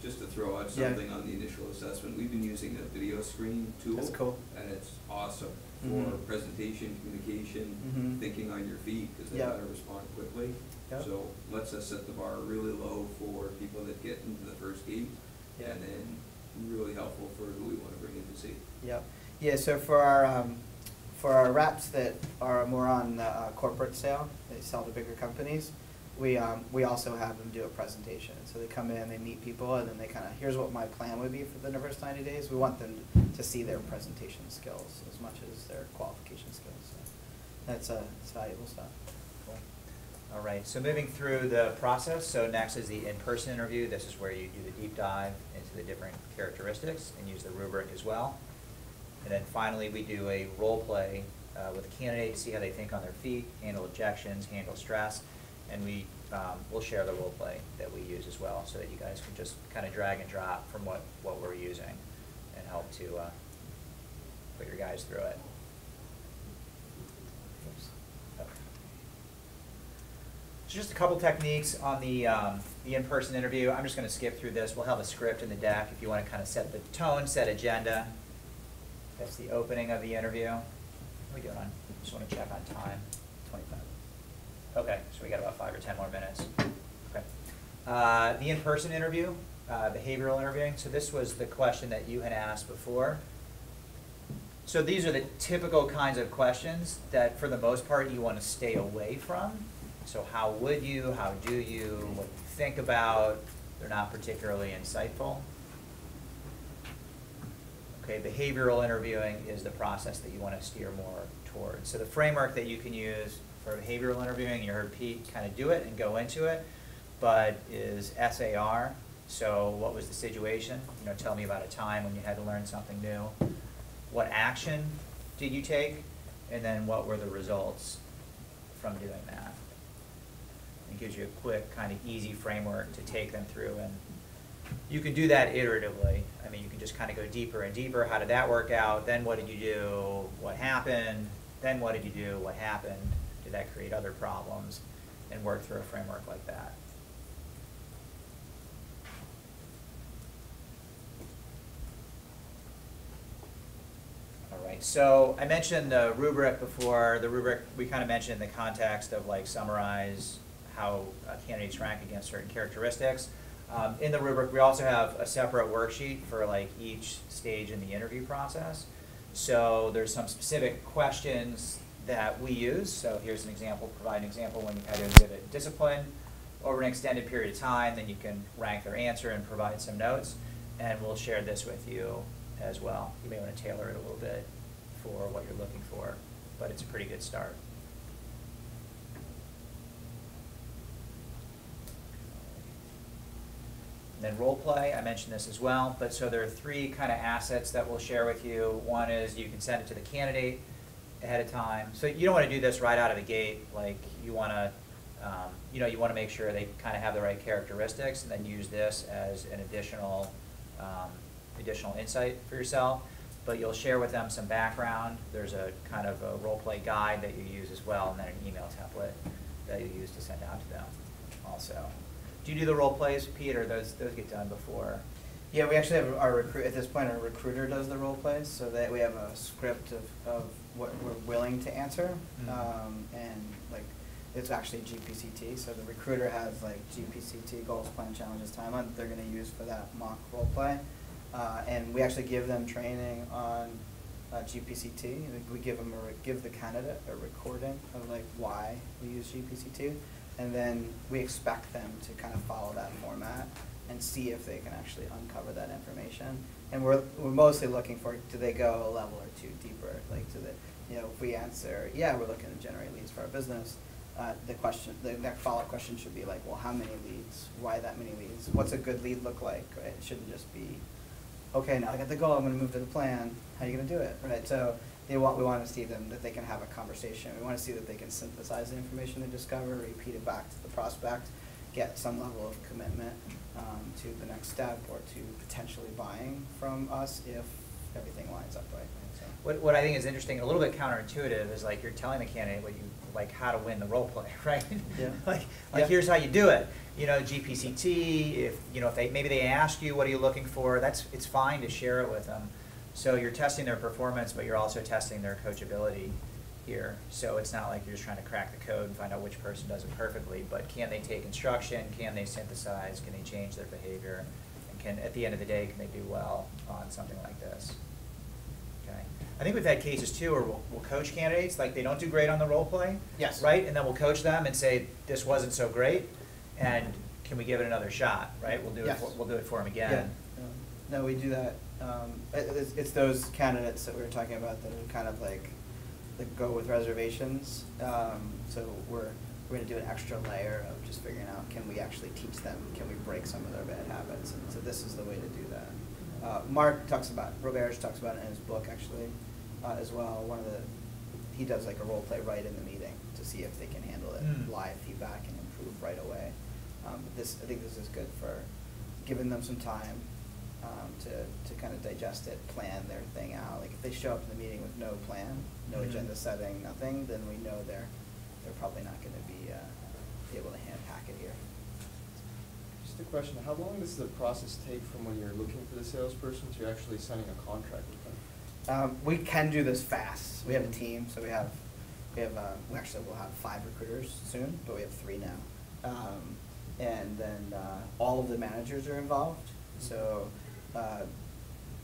Speaker 5: Just to throw out
Speaker 2: Yeah.
Speaker 5: something on the initial assessment, we've been using a video screen tool.
Speaker 2: That's cool.
Speaker 5: And it's awesome for
Speaker 2: Mhm.
Speaker 5: presentation, communication,
Speaker 2: Mhm.
Speaker 5: thinking on your feet, because they
Speaker 2: Yeah.
Speaker 5: gotta respond quickly.
Speaker 2: Yep.
Speaker 5: So lets us set the bar really low for people that get into the first gate,
Speaker 2: Yeah.
Speaker 5: and then really helpful for who we wanna bring in to see.
Speaker 2: yep. Yeah, so for our reps that are more on corporate sale, they sell to bigger companies, we also have them do a presentation. So they come in, they meet people, and then they kind of, here's what my plan would be for the first 90 days. We want them to see their presentation skills as much as their qualification skills. So that's it's valuable stuff.
Speaker 1: Cool. All right, so moving through the process, so next is the in-person interview. This is where you do the deep dive into the different characteristics and use the rubric as well. And then finally, we do a role play with a candidate to see how they think on their feet, handle objections, handle stress. And we'll share the role play that we use as well, so that you guys can just kind of drag and drop from what we're using and help to put your guys through it. Oops. Okay. So just a couple techniques on the in-person interview. I'm just going to skip through this. We'll have a script in the deck if you want to kind of set the tone, set agenda. That's the opening of the interview. What are we doing on? Just want to check on time. 25. Okay, so we got about 5 or 10 more minutes. Okay. The in-person interview, behavioral interviewing. So this was the question that you had asked before. So these are the typical kinds of questions that, for the most part, you want to stay away from. So how would you, how do you, what do you think about? They're not particularly insightful. Okay, behavioral interviewing is the process that you want to steer more towards. So the framework that you can use for behavioral interviewing, you heard Pete kind of do it and go into it, but is SAR. So what was the situation? You know, tell me about a time when you had to learn something new. What action did you take? And then what were the results from doing that? It gives you a quick, kind of easy framework to take them through, and you can do that iteratively. I mean, you can just kind of go deeper and deeper. How did that work out? Then what did you do? What happened? Then what did you do? What happened? Did that create other problems? And work through a framework like that. All right, so I mentioned the rubric before. The rubric we kind of mentioned in the context of like summarize how candidates rank against certain characteristics. In the rubric, we also have a separate worksheet for like each stage in the interview process. So there's some specific questions that we use. So here's an example, provide an example when you've had to exhibit discipline over an extended period of time, then you can rank their answer and provide some notes. And we'll share this with you as well. You may want to tailor it a little bit for what you're looking for, but it's a pretty good start. And then role play, I mentioned this as well, but so there are 3 kind of assets that we'll share with you. One is you can send it to the candidate ahead of time. So you don't want to do this right out of the gate. Like you want to, you want to make sure they kind of have the right characteristics, and then use this as an additional insight for yourself. But you'll share with them some background. There's a kind of a role play guide that you use as well, and then an email template that you use to send out to them also. Do you do the role plays, Pete, or those get done before?
Speaker 2: Yeah, we actually have our at this point, our recruiter does the role plays, so that we have a script of what we're willing to answer. And like, it's actually GPCT, so the recruiter has like GPCT, goals, plan, challenges, timeline, that they're gonna use for that mock role play. And we actually give them training on GPCT. We give the candidate a recording of like why we use GPCT. And then we expect them to kind of follow that format and see if they can actually uncover that information. And we're mostly looking for, do they go a level or 2 deeper? Like, if we answer, yeah, we're looking to generate leads for our business, the next follow-up question should be like, well, how many leads? Why that many leads? What's a good lead look like, right? It shouldn't just be, okay, now I got the goal, I'm gonna move to the plan, how are you gonna do it, right? So we want to see them, that they can have a conversation. We want to see that they can synthesize the information they discover, repeat it back to the prospect, get some level of commitment to the next step or to potentially buying from us if everything lines up right. So.
Speaker 1: What I think is interesting, a little bit counterintuitive, is like you're telling the candidate what you like, how to win the role play, right?
Speaker 2: Yeah.
Speaker 1: like
Speaker 2: Yeah.
Speaker 1: Here's how you do it. You know, GPCT. If maybe they ask you what are you looking for, it's fine to share it with them. So you're testing their performance, but you're also testing their coachability here. So it's not like you're just trying to crack the code and find out which person does it perfectly, but can they take instruction? Can they synthesize? Can they change their behavior? And can, at the end of the day, can they do well on something like this? Okay. I think we've had cases too where we'll coach candidates, like they don't do great on the role play.
Speaker 2: Yes.
Speaker 1: Right? And then we'll coach them and say, this wasn't so great, and can we give it another shot, right? We'll do
Speaker 2: Yes.
Speaker 1: we'll do it for them again.
Speaker 2: Yeah. No, we do that. It's those candidates that we were talking about that are kind of like go with reservations. So we're going to do an extra layer of just figuring out, can we actually teach them? Can we break some of their bad habits? And so this is the way to do that. Mark talks about, Roberge talks about it in his book actually as well. He does like a role play right in the meeting to see if they can handle it, live feedback and improve right away. I think this is good for giving them some time to kind of digest it, plan their thing out. Like if they show up in the meeting with no plan, no agenda setting, nothing, then we know they're probably not going to be able to hand hack it here.
Speaker 9: Just a question, how long does the process take from when you're looking for the salesperson to actually signing a contract with them?
Speaker 2: We can do this fast. We have a team, so we actually will have 5 recruiters soon, but we have 3 now. And then all of the managers are involved. So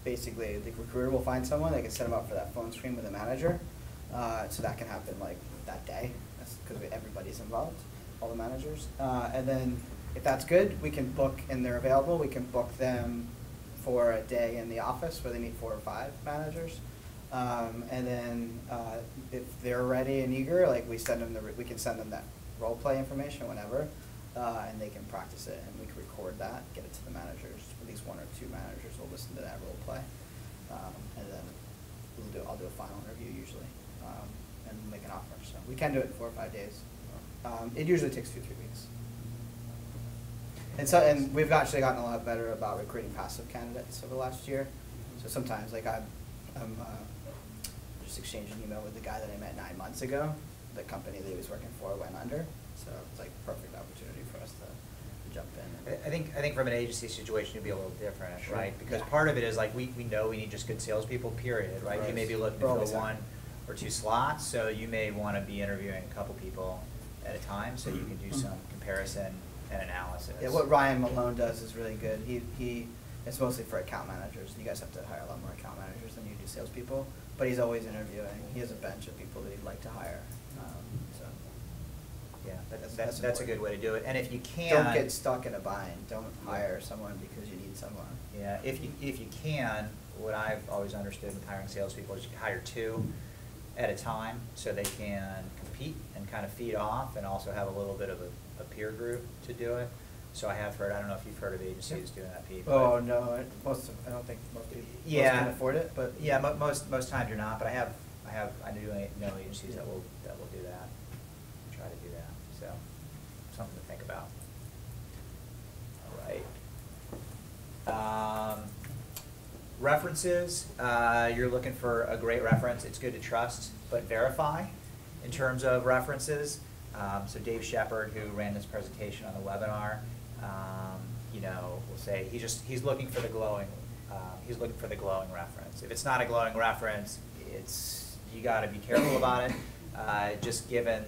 Speaker 2: basically, the recruiter will find someone, they can set them up for that phone screen with a manager. So that can happen like that day. That's because everybody's involved, all the managers. And then if that's good, we can book, and they're available, we can book them for a day in the office where they meet 4 or 5 managers. And then if they're ready and eager, like we can send them that role play information whenever, and they can practice it, and we can record that, get it to the managers. At least 1 or 2 managers will listen to that role play, and then I'll do a final interview usually, and make an offer. So we can do it in 4 or 5 days. It usually takes 2 or 3 weeks. And we've actually gotten a lot better about recruiting passive candidates over the last year. So sometimes, like I'm just exchanging email with the guy that I met 9 months ago. The company that he was working for went under, so it's like a perfect opportunity for us to jump in.
Speaker 1: I think from an agency situation it'd be a little different,
Speaker 2: Sure.
Speaker 1: right? Because
Speaker 2: Yeah.
Speaker 1: part of it is like we know we need just good salespeople, period, right? You may be looking
Speaker 2: We're
Speaker 1: for
Speaker 2: always
Speaker 1: 1 or 2 slots, so you may want to be interviewing a couple people at a time, so you can do some comparison and analysis.
Speaker 2: Yeah, what Ryan Malone does is really good. It's mostly for account managers. You guys have to hire a lot more account managers than you do salespeople, but he's always interviewing. He has a bench of people that he'd like to hire. So
Speaker 1: Yeah,
Speaker 2: that's
Speaker 1: that's a
Speaker 2: important.
Speaker 1: good way to do it. And if you can,
Speaker 2: don't get stuck in a bind. Don't hire someone because you need someone.
Speaker 1: Yeah, if you can, what I've always understood with hiring salespeople is you hire 2 at a time so they can compete and kind of feed off, and also have a little bit of a peer group to do it. So I have heard, I don't know if you've heard of agencies doing that, Pete.
Speaker 2: Oh no, I don't think most people can afford it, but
Speaker 1: yeah, most times you're not. But I do know agencies that will do that, try to do that. So something to think about. All right. References. You're looking for a great reference. It's good to trust but verify in terms of references. So Dave Shepard, who ran this presentation on the webinar, will say he's looking for the glowing reference. If it's not a glowing reference, you got to be careful about it. Just given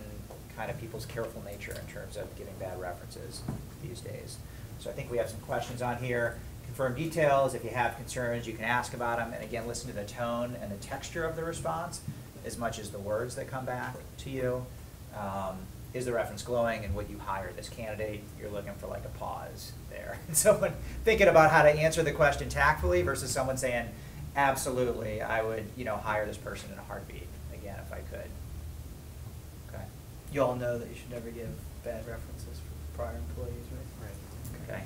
Speaker 1: kind of people's careful nature in terms of giving bad references these days. So I think we have some questions on here. Confirm details. If you have concerns, you can ask about them. And again, listen to the tone and the texture of the response as much as the words that come back to you. Is the reference glowing, and would you hire this candidate? You're looking for like a pause there. Someone thinking about how to answer the question tactfully versus someone saying, absolutely, I would hire this person in a heartbeat, again, if I could. Okay.
Speaker 2: you all know that you should never give bad references for prior employees, right?
Speaker 1: Okay.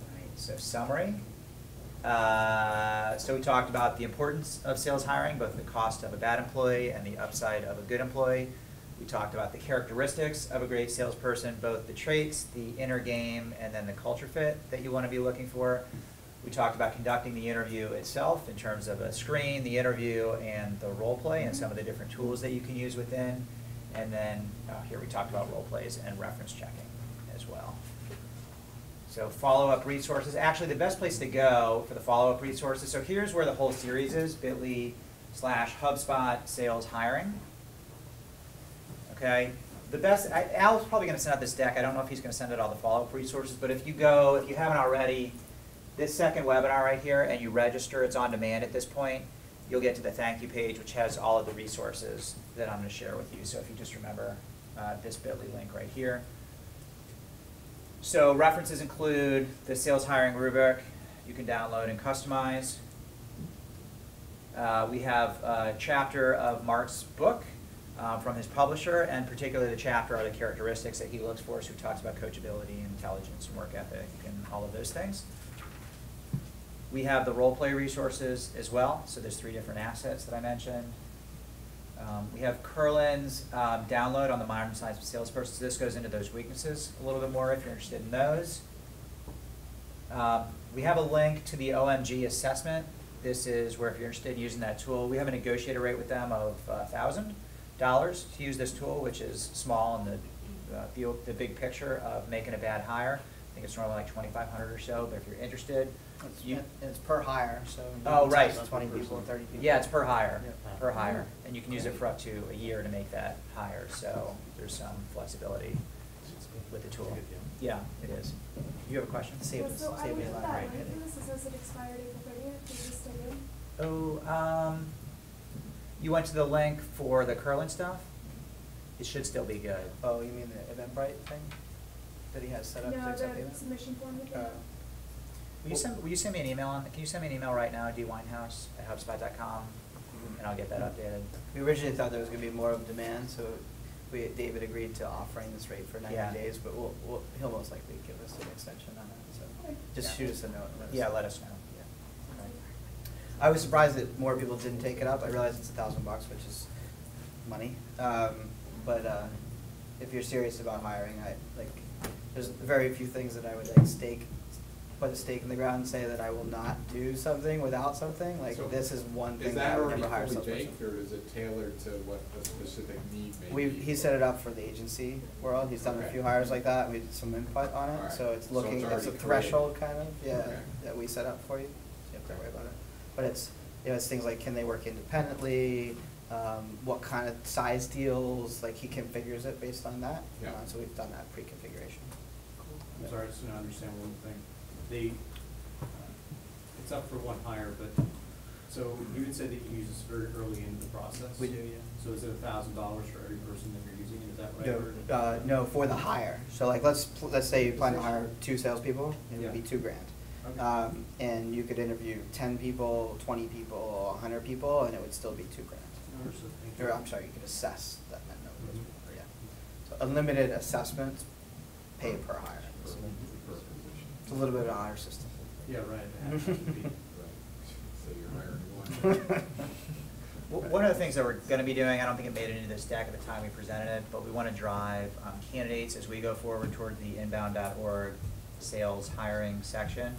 Speaker 1: Alright, so summary. So we talked about the importance of sales hiring, both the cost of a bad employee and the upside of a good employee. We talked about the characteristics of a great salesperson, both the traits, the inner game, and then the culture fit that you want to be looking for. We talked about conducting the interview itself in terms of a screen, the interview, and the role play, and some of the different tools that you can use within. And then here we talked about role plays and reference checking as well. So follow-up resources. Actually, the best place to go for the follow-up resources, so here's where the whole series is, bit.ly/HubSpot sales hiring. Okay, the best, Al's probably going to send out this deck. I don't know if he's going to send out all the follow-up resources, but if you go, if you haven't already, this second webinar right here, and you register, it's on demand at this point, you'll get to the thank you page, which has all of the resources that I'm going to share with you. So if you just remember this bit.ly link right here. So references include the sales hiring rubric you can download and customize. We have a chapter of Mark's book from his publisher, and particularly the chapter are the characteristics that he looks for, so he talks about coachability, intelligence, and work ethic, and all of those things. We have the role play resources as well, so there's 3 different assets that I mentioned. We have Curlin's download on the modern science of salesperson. So this goes into those weaknesses a little bit more if you're interested in those. We have a link to the OMG assessment. This is where if you're interested in using that tool, we have a negotiator rate with them of $1,000 to use this tool, which is small in the big picture of making a bad hire. I think it's normally like $2,500 or so, but if you're interested,
Speaker 2: It's per hire, so. you
Speaker 1: Oh,
Speaker 2: can
Speaker 1: right.
Speaker 2: test 20 people, 30 people.
Speaker 1: yeah, it's per hire,
Speaker 2: Yeah.
Speaker 1: per hire, and you can use it for up to a year to make that hire. So there's some flexibility with the tool. Yeah, it is. You have a question?
Speaker 2: Save
Speaker 10: Yeah, so I
Speaker 2: save me a
Speaker 10: looked
Speaker 2: lot.
Speaker 10: at that
Speaker 2: Right.
Speaker 10: link, and this says it expired April 30th, is this still good?
Speaker 1: Oh, you went to the link for the curling stuff? It should still be good.
Speaker 2: Oh, you mean the Eventbrite thing that he has set up to
Speaker 10: No,
Speaker 2: accept
Speaker 10: the
Speaker 2: payments?
Speaker 10: submission form we did.
Speaker 1: Will you send me an email on, can you send me an email right now, dwinehouse@hubspot.com, and I'll get that updated.
Speaker 2: We originally thought there was gonna be more of demand, so David agreed to offering this rate for 90
Speaker 1: Yeah.
Speaker 2: days, but he'll most likely give us an extension on that, so
Speaker 10: Okay.
Speaker 2: just
Speaker 1: Yeah.
Speaker 2: shoot us a note. And
Speaker 1: Yeah, let us know.
Speaker 2: Yeah. I was surprised that more people didn't take it up. I realize it's $1,000, which is money. But if you're serious about hiring, there's very few things that I would put a stake in the ground and say that I will not do something without something. Like,
Speaker 8: So
Speaker 2: this is one thing
Speaker 8: Is
Speaker 2: that I
Speaker 8: that
Speaker 2: would
Speaker 8: already
Speaker 2: never hire a
Speaker 8: fully
Speaker 2: salesperson.
Speaker 8: baked, or is it tailored to what a specific need may be?
Speaker 2: He set it up for the agency world. He's done a
Speaker 8: Okay.
Speaker 2: few hires like that. We did some input on it,
Speaker 8: Alright.
Speaker 2: so it's
Speaker 8: So
Speaker 2: looking,
Speaker 8: it's
Speaker 2: it's a
Speaker 8: already
Speaker 2: threshold
Speaker 8: created.
Speaker 2: kind of,
Speaker 8: Okay.
Speaker 2: that we set up for you. So you don't have to worry about it. But it's, it's things like, can they work independently? What kind of size deals? Like, he configures it based on that.
Speaker 8: Yeah.
Speaker 2: So we've done that pre-configuration.
Speaker 4: I'm sorry, just to understand one thing. It's up for one hire, but, so you had said that you use this very early in the process?
Speaker 2: We do, yeah.
Speaker 4: So is it $1,000 for every person that you're using, is that right? Or-
Speaker 2: No, for the hire. So like, let's say you plan to hire 2 salespeople, it would be
Speaker 4: Yeah.
Speaker 2: $2,000.
Speaker 4: Okay.
Speaker 2: And you could interview 10 people, 20 people, 100 people, and it would still be $2,000.
Speaker 4: Understood. Thank you.
Speaker 2: Or, I'm sorry, you could assess that number of people, yeah. So unlimited assessments, pay per hire.
Speaker 8: Per position.
Speaker 2: It's a little bit of an honor system.
Speaker 4: Yeah, right. It has to be.
Speaker 8: Right. So you're hiring one.
Speaker 1: One of the things that we're going to be doing, I don't think it made it into this deck at the time we presented it, but we want to drive candidates as we go forward toward the inbound.org sales hiring section.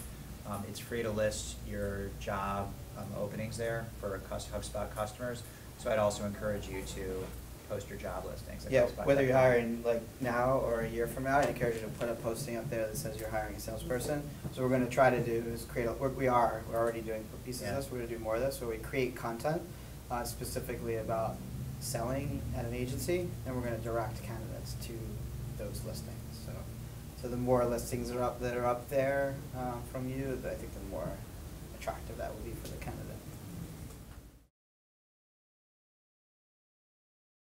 Speaker 1: It's free to list your job openings there for HubSpot customers. So I'd also encourage you to post your job listings. at
Speaker 2: Yeah,
Speaker 1: HubSpot.com.
Speaker 2: whether you're hiring like now or a year from now, I encourage you to put a posting up there that says you're hiring a salesperson. So what we're gonna try to do is we're already doing pieces
Speaker 1: Yeah.
Speaker 2: of this, we're gonna do more of this, where we create content specifically about selling at an agency, and we're gonna direct candidates to those listings. So the more listings that are up there from you, I think the more attractive that will be for the candidate.